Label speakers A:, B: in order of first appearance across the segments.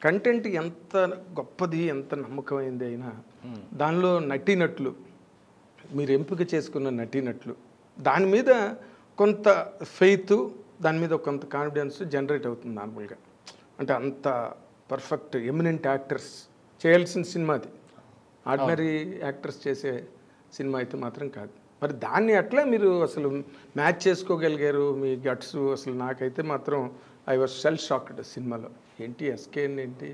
A: Content ఎంత గొప్పది, ఎంత నమ్మకమైంది అయినా దానిలో నటీనటులు, మీరు ఎంపిక చేసుకున్న నటీనటులు, దాని మీద కొంత ఫెయిత్, దాని మీద కొంత కాన్ఫిడెన్స్ జనరేట్ అవుతుంది నార్మల్గా. అంటే అంత పర్ఫెక్ట్ ఎమినెంట్ యాక్టర్స్ చేయాల్సిన సినిమా అది. ఆర్డినరీ యాక్టర్స్ చేసే సినిమా అయితే మాత్రం కాదు. మరి దాన్ని అట్లా మీరు అసలు మ్యాచ్ చేసుకోగలిగారు, మీ గట్స్. అసలు నాకైతే మాత్రం ఐ వాజ్ సెల్ షాక్డ్ సినిమాలో. ఏంటి ఎస్కేఎన్ ఏంటి,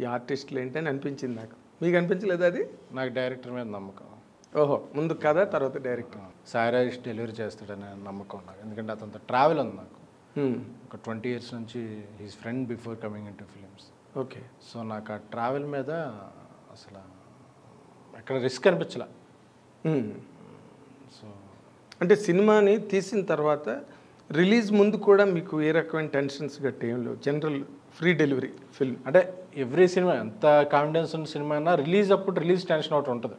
A: ఈ ఆర్టిస్టులు ఏంటి అని అనిపించింది నాకు. మీకు అనిపించలేదు అది?
B: నాకు డైరెక్టర్ మీద నమ్మకం.
A: ఓహో, ముందు కదా తర్వాత డైరెక్టర్.
B: సాయి రాజేష్ డెలివరీ చేస్తాడనే నమ్మకం నాకు. ఎందుకంటే అతనితో ట్రావెల్ ఉంది నాకు. ఒక 20 years నుంచి he's friend before coming in to films.
A: Okay.
B: So నాకు ఆ ట్రావెల్ మీద అసలు ఎక్కడ రిస్క్ అనిపించలే. సో
A: అంటే సినిమాని తీసిన తర్వాత రిలీజ్ ముందు కూడా మీకు ఏ రకమైన టెన్షన్స్ గట్టి ఏం లేవు? జనరల్ ఫ్రీ డెలివరీ ఫిల్మ్
B: అంటే ఎవ్రీ సినిమా ఎంత కాన్ఫిడెన్స్ ఉన్న సినిమా అయినా రిలీజ్ అప్పుడు రిలీజ్ టెన్షన్ ఒకటి ఉంటుంది.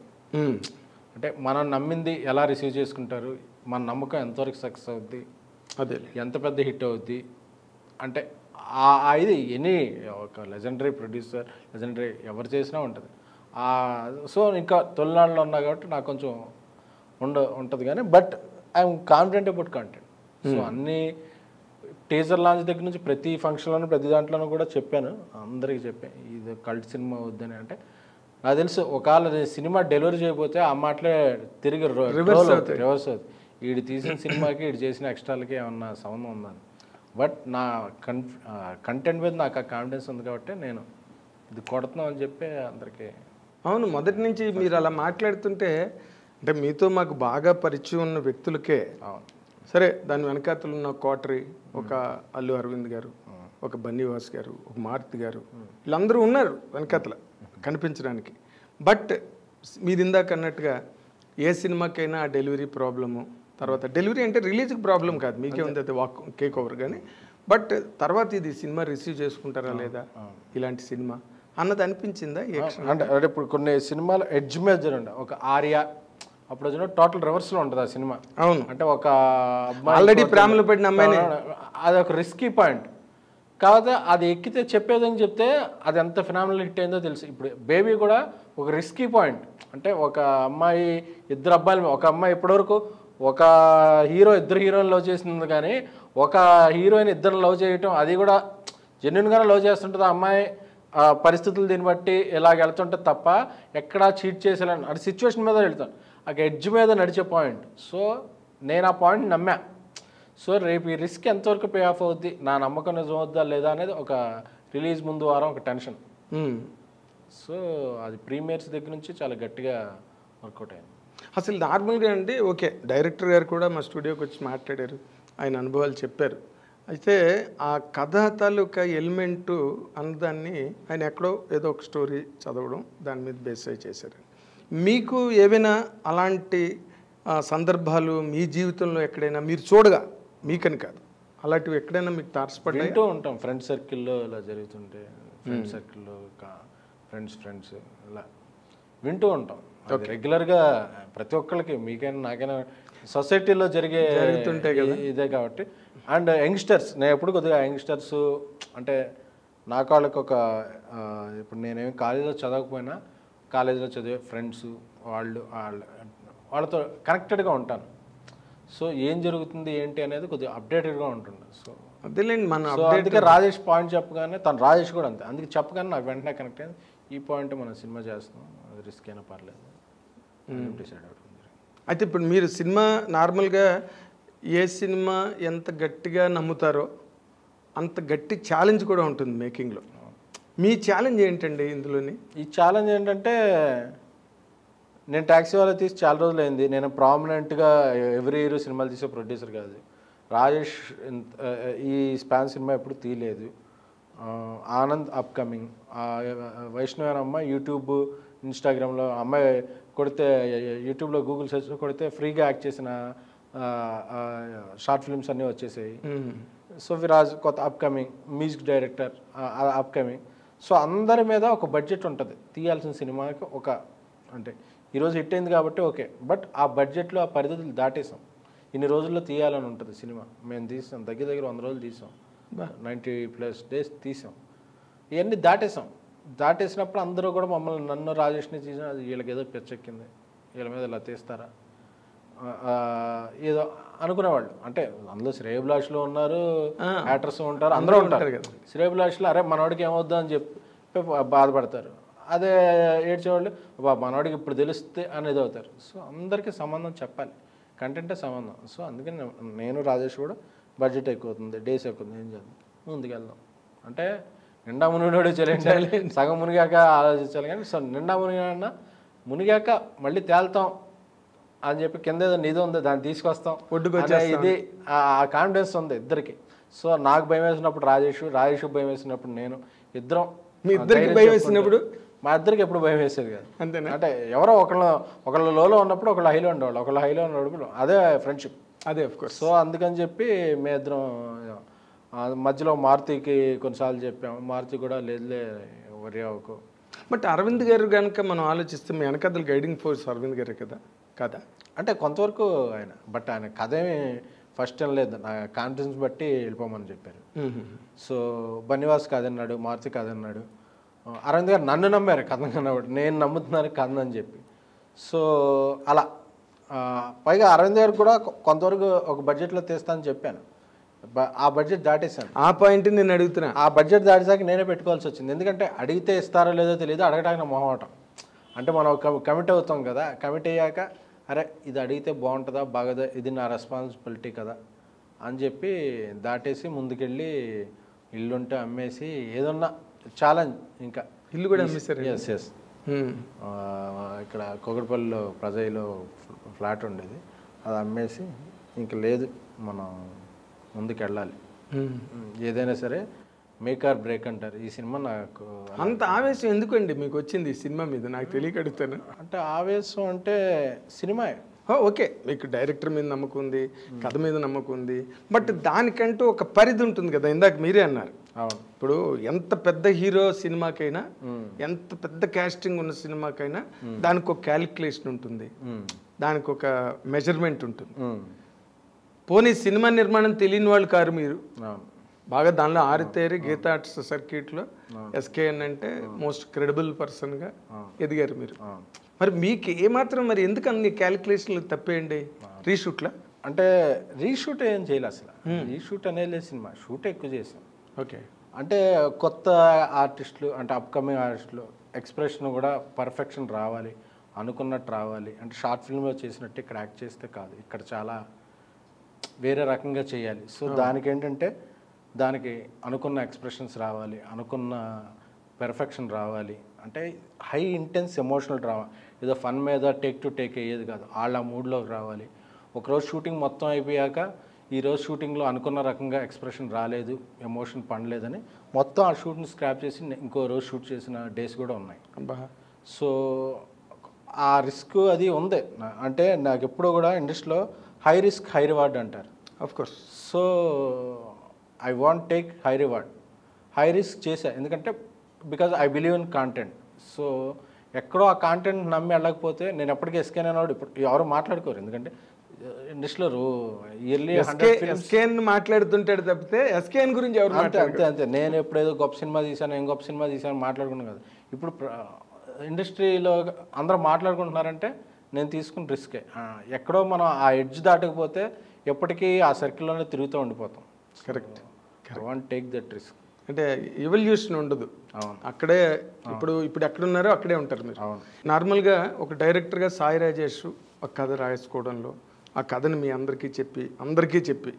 B: అంటే మనం నమ్మింది ఎలా రిసీవ్ చేసుకుంటారు, మన నమ్మకం ఎంతవరకు సక్సెస్ అవుద్ది,
A: అదే ఎంత
B: పెద్ద హిట్ అవుద్ది. అంటే ఇది ఎనీ ఒక లెజెండరీ ప్రొడ్యూసర్, లెజెండరీ ఎవరు చేసినా ఉంటుంది. సో ఇంకా తొలినాడులో ఉన్నా కాబట్టి నాకు కొంచెం ఉంటుంది కానీ, but I'm confident about content. So అన్ని టీజర్ లాంచ్ దగ్గర నుంచి ప్రతి ఫంక్షన్లోనూ ప్రతి దాంట్లోనూ కూడా చెప్పాను, అందరికీ చెప్పాను ఇది కల్ట్ సినిమా వద్దని. అంటే నాకు తెలుసు ఒకవేళ సినిమా డెలివరీ చేయకపోతే ఆ మాటలే తిరిగి రివర్స్ అవుతుంది. వీడు తీసిన సినిమాకి వీడు చేసిన ఎక్స్ట్రాలకి ఏమన్నా సంబంధం ఉందని. బట్ నా కంటెంట్ మీద నాకు ఆ కాన్ఫిడెన్స్ ఉంది కాబట్టి నేను ఇది కొడుతున్నాం అని చెప్పి అందరికీ.
A: అవును, మొదటి నుంచి మీరు అలా మాట్లాడుతుంటే, అంటే మీతో మాకు బాగా పరిచయం ఉన్న వ్యక్తులకే సరే దాని వెనకాతలు ఉన్న కోటరీ, ఒక అల్లు అరవింద్ గారు, ఒక బన్నీవాస్ గారు, ఒక మారుతి గారు, వీళ్ళందరూ ఉన్నారు వెనకాతల కనిపించడానికి. బట్ మీరు ఇందాక అన్నట్టుగా ఏ సినిమాకైనా ఆ డెలివరీ ప్రాబ్లము, తర్వాత డెలివరీ అంటే రిలీజ్కి ప్రాబ్లం కాదు, మీకే ఉంది అది వాక్ కేక్ ఓవర్. కానీ బట్ తర్వాత ఇది సినిమా రిసీవ్ చేసుకుంటారా లేదా ఇలాంటి సినిమా అన్నది అనిపించిందా?
B: అంటే ఇప్పుడు కొన్ని సినిమాలు ఎడ్జ్ మీద జరుగుండే, ఒక ఆర్యా అప్పుడు వచ్చిన టోటల్ రివర్స్లో ఉంటుంది ఆ సినిమా.
A: అవును,
B: అంటే ఒక అమ్మాయి
A: ఆల్రెడీ ప్రేమలో పడిన అమ్మాయిని,
B: అది ఒక రిస్కీ పాయింట్. కాకపోతే అది ఎక్కితే చెప్పేదని చెప్తే అది ఎంత ఫినామినల్ హిట్ అయిందో తెలుసు. ఇప్పుడు బేబీ కూడా ఒక రిస్కీ పాయింట్. అంటే ఒక అమ్మాయి ఇద్దరు అబ్బాయిలు, ఒక అమ్మాయి ఇప్పటివరకు ఒక హీరో ఇద్దరు హీరోయిన్ లవ్ చేసింది, కానీ ఒక హీరోయిన్ ఇద్దరు లవ్ చేయటం, అది కూడా జెన్యున్గానే లవ్ చేస్తుంటుంది ఆ అమ్మాయి. పరిస్థితులు దీన్ని బట్టి ఇలాగ వెళ్తుంటుంది తప్ప ఎక్కడా చీట్ చేసేయాలని అది సిచ్యువేషన్ మీద వెళ్తాను. ఆ ఎడ్జ్ మీద నడిచే పాయింట్. సో నేను ఆ పాయింట్ నమ్మా. సో రేపు ఈ రిస్క్ ఎంతవరకు పే ఆఫ్ అవుద్ది, నా నమ్మకం నిజం అవుద్దా లేదా అనేది ఒక రిలీజ్ ముందు వారం ఒక టెన్షన్. సో అది ప్రీమియర్స్ దగ్గర నుంచి చాలా గట్టిగా వర్కౌట్ అయింది.
A: అసలు నార్మల్గా అండి, ఓకే డైరెక్టర్ గారు కూడా మా స్టూడియోకి వచ్చి మాట్లాడారు, ఆయన అనుభవాలు చెప్పారు. అయితే ఆ కథ తాలూకా ఎలిమెంటు అన్నదాన్ని ఆయన ఎక్కడో ఏదో ఒక స్టోరీ చదవడం, దాని మీద బేస్ అయి చేశారు. మీకు ఏవైనా అలాంటి సందర్భాలు మీ జీవితంలో ఎక్కడైనా మీరు చూడగా, మీకని కాదు, అలాంటివి ఎక్కడైనా మీకు తారసపడి
B: వింటూ ఉంటాం? ఫ్రెండ్ సర్కిల్లో ఇలా జరుగుతుంటే, ఫ్రెండ్ సర్కిల్లో ఫ్రెండ్స్ ఇలా వింటూ ఉంటాం రెగ్యులర్గా. ప్రతి ఒక్కరికి, మీకైనా నాకైనా సొసైటీలో జరుగుతుంటే కదా ఇదే కాబట్టి. అండ్ యంగ్స్టర్స్, నేను ఎప్పుడు కొద్దిగా యంగ్స్టర్స్ అంటే నాకు వాళ్ళకి ఒక ఇప్పుడు నేనేమి కాలేజీలో చదవకపోయినా కాలేజీలో చదివే ఫ్రెండ్స్ వాళ్ళతో కనెక్టెడ్గా ఉంటాను. సో ఏం జరుగుతుంది ఏంటి అనేది కొద్దిగా అప్డేటెడ్గా ఉంటుండే. సో
A: అదేలేండి మన
B: అందుకే రాజేష్ పాయింట్ చెప్పగానే, తను రాజేష్ కూడా అంతే, అందుకే చెప్పగానే నాకు వెంటనే కనెక్ట్ అయింది. ఈ పాయింట్ మనం సినిమా చేస్తున్నాం, అది రిస్క్ అయినా పర్లేదు డిసైడ్ అవుతుంది.
A: అయితే ఇప్పుడు మీరు సినిమా నార్మల్గా ఏ సినిమా ఎంత గట్టిగా నమ్ముతారో అంత గట్టి ఛాలెంజ్ కూడా ఉంటుంది మేకింగ్లో. మీ ఛాలెంజ్ ఏంటండి ఇందులోని? ఈ
B: ఛాలెంజ్ ఏంటంటే, నేను ట్యాక్సీ వాళ్ళ తీసి చాలా రోజులు అయింది. నేను ప్రామినెంట్గా ఎవ్రీ ఇయర్ సినిమాలు తీసే ప్రొడ్యూసర్ కాదు. రాజేష్ ఈ స్పాన్ సినిమా ఎప్పుడు తీయలేదు. ఆనంద్ అప్కమింగ్, వైష్ణవి అమ్మాయి యూట్యూబ్ ఇన్స్టాగ్రామ్లో అమ్మాయి కొడితే, యూట్యూబ్లో గూగుల్ సెర్చ్ కొడితే ఫ్రీగా యాక్ట్ చేసిన షార్ట్ ఫిల్మ్స్ అన్నీ వచ్చేసాయి. సో విరాజ్ కొత్త upcoming, music director upcoming. So అందరి మీద ఒక బడ్జెట్ ఉంటుంది తీయాల్సిన సినిమాకి. ఒక అంటే ఈరోజు హిట్ అయింది కాబట్టి ఓకే, బట్ ఆ బడ్జెట్లో ఆ పరిధులు దాటేసాం. ఇన్ని రోజుల్లో తీయాలని ఉంటుంది సినిమా. మేము తీసాం దగ్గర 100 రోజులు తీసాం, 90+ days తీసాం. ఇవన్నీ దాటేసాం. దాటేసినప్పుడు అందరూ కూడా మమ్మల్ని నన్ను రాజేష్ని చూసి అది వీళ్ళకి ఏదో పిచ్చెక్కింది, వీళ్ళ మీద ఇలా తీస్తారా ఏదో అనుకునేవాళ్ళు. అంటే అందులో శ్రేయభిలాషులు ఉన్నారు, యాక్టర్స్ ఉంటారు, అందరూ ఉంటారు కదా. శ్రేయభిలాషులు అరే మనవాడికి ఏమవుద్దా అని చెప్పి బాధపడతారు. అదే ఏడ్చేవాళ్ళు మనవాడికి ఇప్పుడు తెలిస్తే అనేది అవుతారు. సో అందరికీ సంబంధం చెప్పాలి, కంటెంటే సంబంధం. సో అందుకని నేను రాజేష్ కూడా బడ్జెట్ ఎక్కువ అవుతుంది, డేస్ ఎక్కువ అవుతుంది, ఏం చేద్దాం ముందుకెళ్దాం అంటే నిండా మునిగాడు చెల్లి సగం మునిగాక ఆలోచించాలి. కానీ సో నిండా మునిగాడన్నా మునిగాక మళ్ళీ తేల్తాం అని చెప్పి కింద ఏదో నిధి ఉంది దాన్ని తీసుకొస్తాం ఇది ఆ కాన్ఫిడెన్స్ ఉంది ఇద్దరికి. సో నాకు భయం వేసినప్పుడు రాజేష్ భయం వేసినప్పుడు నేను, ఇద్దరం
A: మీ ఇద్దరికి భయం వేసినప్పుడు
B: మా ఇద్దరికి ఎప్పుడు భయం వేసేది కాదు. అంతేనా? అంటే ఎవరో ఒకళ్ళు లోలో ఉన్నప్పుడు ఒకళ్ళు హైలో ఉండేవాళ్ళు, ఒకళ్ళు హైలో ఉన్నప్పుడు అదే ఫ్రెండ్షిప్,
A: అదే ఆఫ్ కోర్స్.
B: సో అందుకని చెప్పి మీ ఇద్దరం మధ్యలో మారుతికి కొన్నిసార్లు చెప్పాము, మారుతి కూడా లేదులే వరి అవ్వకు.
A: బట్ అరవింద్ గారు కనుక మనం ఆలోచిస్తే మీ వెనకథలు గైడింగ్ ఫోర్స్ అరవింద్ గారే కదా
B: అంటే కొంతవరకు ఆయన, బట్ ఆయన కథ ఏమి ఫస్ట్ టైం లేదు, నా కాన్ఫిడెన్స్ బట్టి వెళ్ళిపోమని చెప్పారు. సో బన్నివాస్ కాదన్నాడు, మారుతి కాదన్నాడు, అరవింద్ గారు నన్ను నమ్మారు కథ కన్నవాడు, నేను నమ్ముతున్నాను కథ అని చెప్పి. సో అలా పైగా అరవింద్ గారు కూడా కొంతవరకు ఒక బడ్జెట్లో తీస్తానని చెప్పాను, ఆ బడ్జెట్ దాటేశాను.
A: ఆ పాయింట్ నేను అడుగుతున్నా.
B: ఆ బడ్జెట్ దాటేసాక నేనే పెట్టుకోవాల్సి వచ్చింది. ఎందుకంటే అడిగితే ఇస్తారో లేదో తెలియదు, అడగడానికి నా మొహమాటం. అంటే మనం కమిట్ అవుతాం కదా, కమిట్ అయ్యాక అరే ఇది అడిగితే బాగుంటుందా బాగదా, ఇది నా రెస్పాన్సిబిలిటీ కదా అని చెప్పి దాటేసి ముందుకెళ్ళి ఇల్లుంటే అమ్మేసి ఏదన్నా ఛాలెంజ్, ఇంకా
A: ఇల్లు కూడా అమ్మేశారు.
B: ఎస్ ఎస్ ఇక్కడ కొగడపల్లిలో ప్రజలో ఫ్లాట్ ఉండేది, అది అమ్మేసి ఇంక లేదు మనం ముందుకు వెళ్ళాలి, ఏదైనా సరే మేక్ ఆర్ బ్రేక్ అంటారు. ఈ సినిమా నాకు
A: అంత ఆవేశం ఎందుకండి మీకు వచ్చింది ఈ సినిమా మీద, నాకు తెలియక అడుగుతాను.
B: అంటే ఆవేశం అంటే సినిమా
A: ఓకే, మీకు డైరెక్టర్ మీద నమ్మకం ఉంది, కథ మీద నమ్మకం ఉంది, బట్ దానికంటూ ఒక పరిధి ఉంటుంది కదా. ఇందాక మీరే అన్నారు, ఇప్పుడు ఎంత పెద్ద హీరో సినిమాకైనా, ఎంత పెద్ద కాస్టింగ్ ఉన్న సినిమాకైనా దానికి ఒక క్యాలిక్యులేషన్ ఉంటుంది, దానికి ఒక మెజర్మెంట్ ఉంటుంది. పోనీ సినిమా నిర్మాణం తెలియని వాళ్ళు కారు మీరు, బాగా దానిలో ఆరితేరి గీతా ఆర్ట్స్ సర్క్యూట్లో ఎస్కేఎన్ అంటే మోస్ట్ క్రెడిబుల్ పర్సన్గా ఎదిగారు మీరు. మరి మీకు ఏమాత్రం మరి ఎందుకు అన్ని క్యాలిక్యులేషన్లు తప్పేయండి రీషూట్లో?
B: అంటే రీషూట్ ఏం చేయలేదు అసలు, రీషూట్ అనేది సినిమా షూట్ ఎక్కువ చేసాం.
A: ఓకే,
B: అంటే కొత్త ఆర్టిస్టులు అంటే అప్కమింగ్ ఆర్టిస్టులు ఎక్స్ప్రెషన్ కూడా పర్ఫెక్షన్ రావాలి, అనుకున్నట్టు రావాలి. అంటే షార్ట్ ఫిల్మ్లో చేసినట్టు ఇక్కడ యాక్ట్ చేస్తే కాదు, ఇక్కడ చాలా వేరే రకంగా చేయాలి. సో దానికి ఏంటంటే దానికి అనుకున్న ఎక్స్ప్రెషన్స్ రావాలి, అనుకున్న పెర్ఫెక్షన్ రావాలి, అంటే హై ఇంటెన్స్ ఎమోషనల్ డ్రామా, ఏదో ఫన్ మీద టేక్ టు టేక్ అయ్యేది కాదు, వాళ్ళ మూడ్లోకి రావాలి. ఒకరోజు షూటింగ్ మొత్తం అయిపోయాక ఈరోజు షూటింగ్లో అనుకున్న రకంగా ఎక్స్ప్రెషన్ రాలేదు, ఎమోషన్ పండలేదని మొత్తం ఆ షూట్ని స్క్రాప్ చేసి ఇంకో రోజు షూట్ చేసిన డేస్ కూడా ఉన్నాయి. సో ఆ రిస్క్ అది ఉంది. అంటే నాకు ఎప్పుడూ కూడా ఇండస్ట్రీలో హై రిస్క్ హై రివార్డ్ అంటారు.
A: Of course.
B: So I want take high reward, high risk చేశా, ఎందుకంటే because I believe in content. So ఎక్కడో ఆ కాంటెంట్ నమ్మి వెళ్ళకపోతే నేను ఎప్పటికీ ఎస్కేన్ అనేవాడు ఇప్పుడు ఎవరు మాట్లాడుకోరు, ఎందుకంటే ఇండస్ట్రీలో ఇయర్లీ
A: ఎస్కేన్ మాట్లాడుతుంటాడు తప్పితే ఎస్కేన్ గురించి ఎవరు
B: అంతే నేను ఎప్పుడేదో గొప్ప సినిమా తీశాను, ఏం గొప్ప సినిమా తీశాను మాట్లాడుకున్నాను కదా. ఇప్పుడు ఇండస్ట్రీలో అందరూ మాట్లాడుకుంటున్నారంటే నేను తీసుకున్న రిస్కే. ఎక్కడో మనం ఆ ఎడ్జ్ దాటకపోతే ఎప్పటికీ ఆ సర్కిల్లోనే తిరుగుతూ ఉండిపోతాం.
A: Correct,
B: I want take that risk.
A: అంటే ఎవల్యూషన్ ఉండదు, అక్కడే ఇప్పుడు ఎక్కడున్నారో అక్కడే ఉంటారు మీరు. నార్మల్గా ఒక డైరెక్టర్గా సాయి రాజేష్ ఒక కథ రాసుకోవడంలో ఆ కథను మీ అందరికీ చెప్పి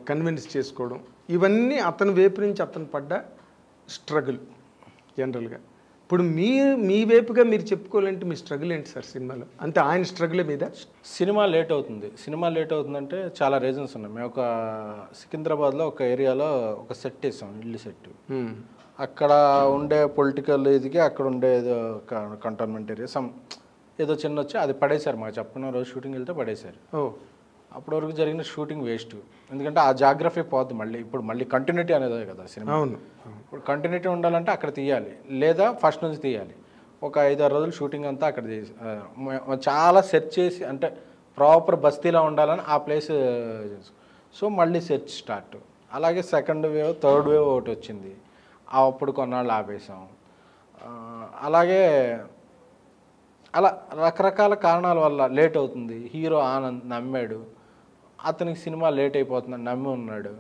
A: కన్విన్స్ చేసుకోవడం, ఇవన్నీ అతని వైపు నుంచి అతను పడ్డ స్ట్రగుల్ జనరల్గా. ఇప్పుడు మీ వైపుగా మీరు చెప్పుకోవాలంటే మీ స్ట్రగుల్ ఏంటి సార్ సినిమాలో? అంటే ఆయన స్ట్రగుల్ మీద
B: సినిమా లేట్ అవుతుందంటే చాలా రీజన్స్ ఉన్నాయి. మేము ఒక సికింద్రాబాద్లో ఒక ఏరియాలో ఒక సెట్ వేసాం, ఇల్లు సెట్. అక్కడ ఉండే పొలిటికల్ ఇదికి అక్కడ ఉండే కంటోన్మెంట్ ఏరియా ఏదో చిన్న వచ్చి అది పడేశారు, మాకు చెప్పిన రోజు షూటింగ్ వెళ్తే పడేశారు. అప్పటి వరకు జరిగిన షూటింగ్ వేస్ట్, ఎందుకంటే ఆ జాగ్రఫీ పోద్ది. మళ్ళీ కంటిన్యూటీ అనేది కదా సినిమా. ఇప్పుడు కంటిన్యూటీ ఉండాలంటే అక్కడ తీయాలి, లేదా ఫస్ట్ నుంచి తీయాలి. ఒక 5-6 రోజులు షూటింగ్ అంతా అక్కడ చేసి చాలా సెర్చ్ చేసి, అంటే ప్రాపర్ బస్తీలో ఉండాలని ఆ ప్లేస్. సో మళ్ళీ సెర్చ్ స్టార్ట్. అలాగే సెకండ్ వేవ్ థర్డ్ వేవ్ ఒకటి వచ్చింది, అప్పుడు కొన్నాళ్ళు ఆపేసాం. అలాగే అలా రకరకాల కారణాల వల్ల లేట్ అవుతుంది. హీరో ఆనంద్ నమ్మాడు, అతనికి సినిమా లేట్ అయిపోతుందని నమ్మి ఉన్నాడు.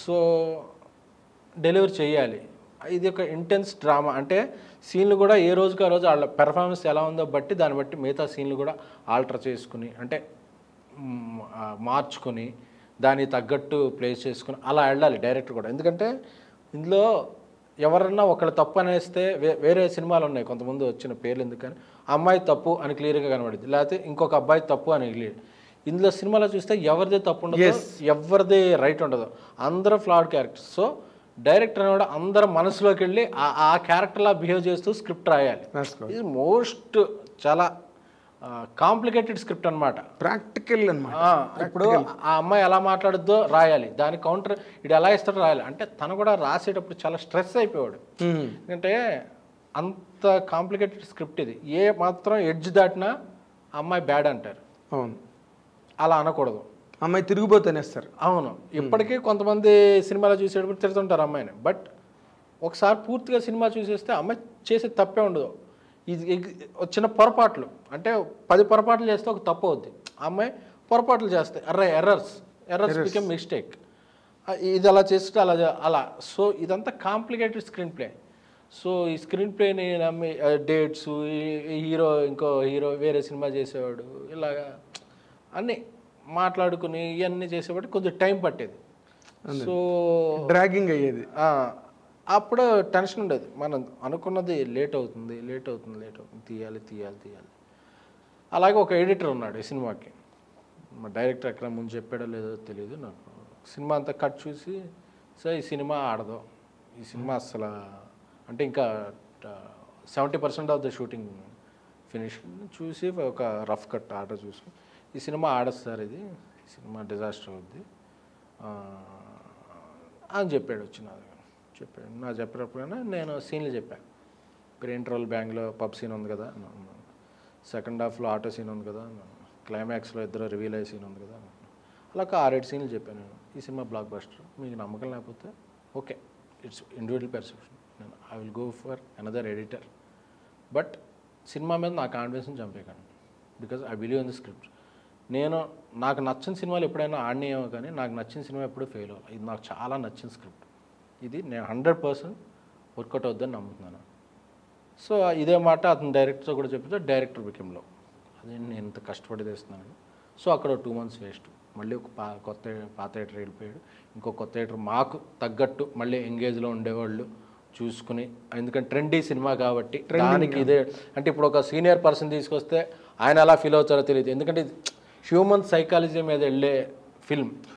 B: సో డెలివరీ చేయాలి. ఇది ఒక ఇంటెన్స్ డ్రామా. అంటే సీన్లు కూడా ఏ రోజుకి ఆ రోజు వాళ్ళ పెర్ఫార్మెన్స్ ఎలా ఉందో బట్టి దాన్ని బట్టి మిగతా సీన్లు కూడా ఆల్టర్ చేసుకుని, అంటే మార్చుకొని దానికి తగ్గట్టు ప్లేస్ చేసుకుని అలా వెళ్ళాలి డైరెక్టర్ కూడా. ఎందుకంటే ఇందులో ఎవరన్నా ఒకళ్ళు తప్పు అనేస్తే వేరే సినిమాలు ఉన్నాయి కొంతమంది వచ్చిన పేర్లు ఎందుకని, అమ్మాయి తప్పు అని క్లియర్గా కనబడుద్ది, లేకపోతే ఇంకొక అబ్బాయి తప్పు అని క్లియర్. ఇందులో సినిమాలో చూస్తే ఎవరిదే తప్పు ఉండదు, ఎవరిదే రైట్ ఉండదు, అందరూ ఫ్లాడ్ క్యారెక్టర్స్. సో డైరెక్టర్ అనేవాడు అందరూ మనసులోకి వెళ్ళి ఆ క్యారెక్టర్లా బిహేవ్ చేస్తూ స్క్రిప్ట్ రాయాలి. ఇది మోస్ట్ చాలా కాంప్లికేటెడ్ స్క్రిప్ట్ అనమాట,
A: ప్రాక్టికల్ అనమాట.
B: ఇప్పుడు ఆ అమ్మాయి ఎలా మాట్లాడుద్దో రాయాలి, దాని కౌంటర్ ఇది ఎలా ఇస్తాడో రాయాలి. అంటే తను కూడా రాసేటప్పుడు చాలా స్ట్రెస్ అయిపోయాడు. ఎందుకంటే అంత కాంప్లికేటెడ్ స్క్రిప్ట్ ఇది. ఏ మాత్రం ఎడ్జ్ దాటినా అమ్మాయి బ్యాడ్ అంటారు.
A: అవును,
B: అలా అనకూడదు,
A: అమ్మాయి తిరిగిపోతేనేస్తారు.
B: అవును, ఇప్పటికీ కొంతమంది సినిమాలో చూసేటప్పుడు తిడుతుంటారు అమ్మాయిని. బట్ ఒకసారి పూర్తిగా సినిమా చూసేస్తే అమ్మాయి చేసే తప్పే ఉండదు. ఇది చిన్న పొరపాట్లు, అంటే 10 పొరపాట్లు చేస్తే ఒక తప్పు అవుద్ది. అమ్మాయి పొరపాట్లు చేస్తాయి, ఎర్రర్స్ బికమ్ మిస్టేక్. ఇది అలా చేస్తే అలా. సో ఇదంతా కాంప్లికేటెడ్ స్క్రీన్ ప్లే. సో ఈ స్క్రీన్ ప్లేని నమ్మి డేట్స్, ఇంకో హీరో వేరే సినిమా చేసేవాడు, ఇలాగా అన్నీ మాట్లాడుకుని ఇవన్నీ చేసేవాడు కొంచెం టైం పట్టేది. సో
A: డ్రాగింగ్ అయ్యేది.
B: అప్పుడు టెన్షన్ ఉండేది, మనం అనుకున్నది లేట్ అవుతుంది తీయాలి. అలాగే ఒక ఎడిటర్ ఉన్నాడు ఈ సినిమాకి. మా డైరెక్టర్ ఎక్కడ ముందు చెప్పాడో లేదో తెలియదు నాకు. సినిమా అంతా కట్ చూసి, సో ఈ సినిమా ఆడదు, ఈ సినిమా అసలు అంటే ఇంకా 70% ఆఫ్ ద షూటింగ్ ఫినిష్ చూసి ఒక రఫ్ కట్ ఆర్డర్ చూసి, ఈ సినిమా ఆడదు సార్, ఈ సినిమా డిజాస్టర్ అవుద్ది అని చెప్పాడు. నా చెప్పినప్పుడైనా నేను సీన్లు చెప్పాను. ఇప్పుడు ఇంటర్వల్ బ్యాంక్లో పబ్ సీన్ ఉంది కదా, సెకండ్ హాఫ్లో ఆటో సీన్ ఉంది కదా, క్లైమాక్స్లో ఇద్దరు రివీల్ అయ్యే సీన్ ఉంది కదా, అలా 6-7 సీన్లు చెప్పాను నేను. ఈ సినిమా బ్లాక్ బస్టర్, మీకు నమ్మకం లేకపోతే okay, it's individual perception, I will go for another editor. But cinema మీద నా కాన్ఫిడెన్స్ని చంపేయకండి, because I believe in the script. నాకు నచ్చిన సినిమాలు ఎప్పుడైనా ఆడినాయేమో కానీ నాకు నచ్చిన సినిమా ఎప్పుడూ ఫెయిల్ అవ్వాలి. ఇది నాకు చాలా నచ్చిన స్క్రిప్ట్, ఇది నేను 100% వర్కౌట్ అవుద్దని నమ్ముతున్నాను. సో ఇదే మాట అతను డైరెక్టర్తో కూడా చెప్తే డైరెక్టర్ బికెమ్లో అదే నేను ఇంత కష్టపడి తెస్తున్నాను. సో అక్కడ 2 months వేస్ట్. మళ్ళీ ఒక పాత ఎడిటర్ వెళ్ళిపోయాడు, ఇంకో కొత్త ఎడిటర్ మాకు తగ్గట్టు మళ్ళీ ఎంగేజ్లో ఉండేవాళ్ళు చూసుకుని, ఎందుకంటే ట్రెండీ సినిమా కాబట్టి దానికి ఇదే. అంటే ఇప్పుడు ఒక సీనియర్ పర్సన్ తీసుకొస్తే ఆయన ఎలా ఫీల్ అవుతారో తెలియదు, ఎందుకంటే హ్యూమన్ సైకాలజీ మీద వెళ్ళే ఫిల్మ్.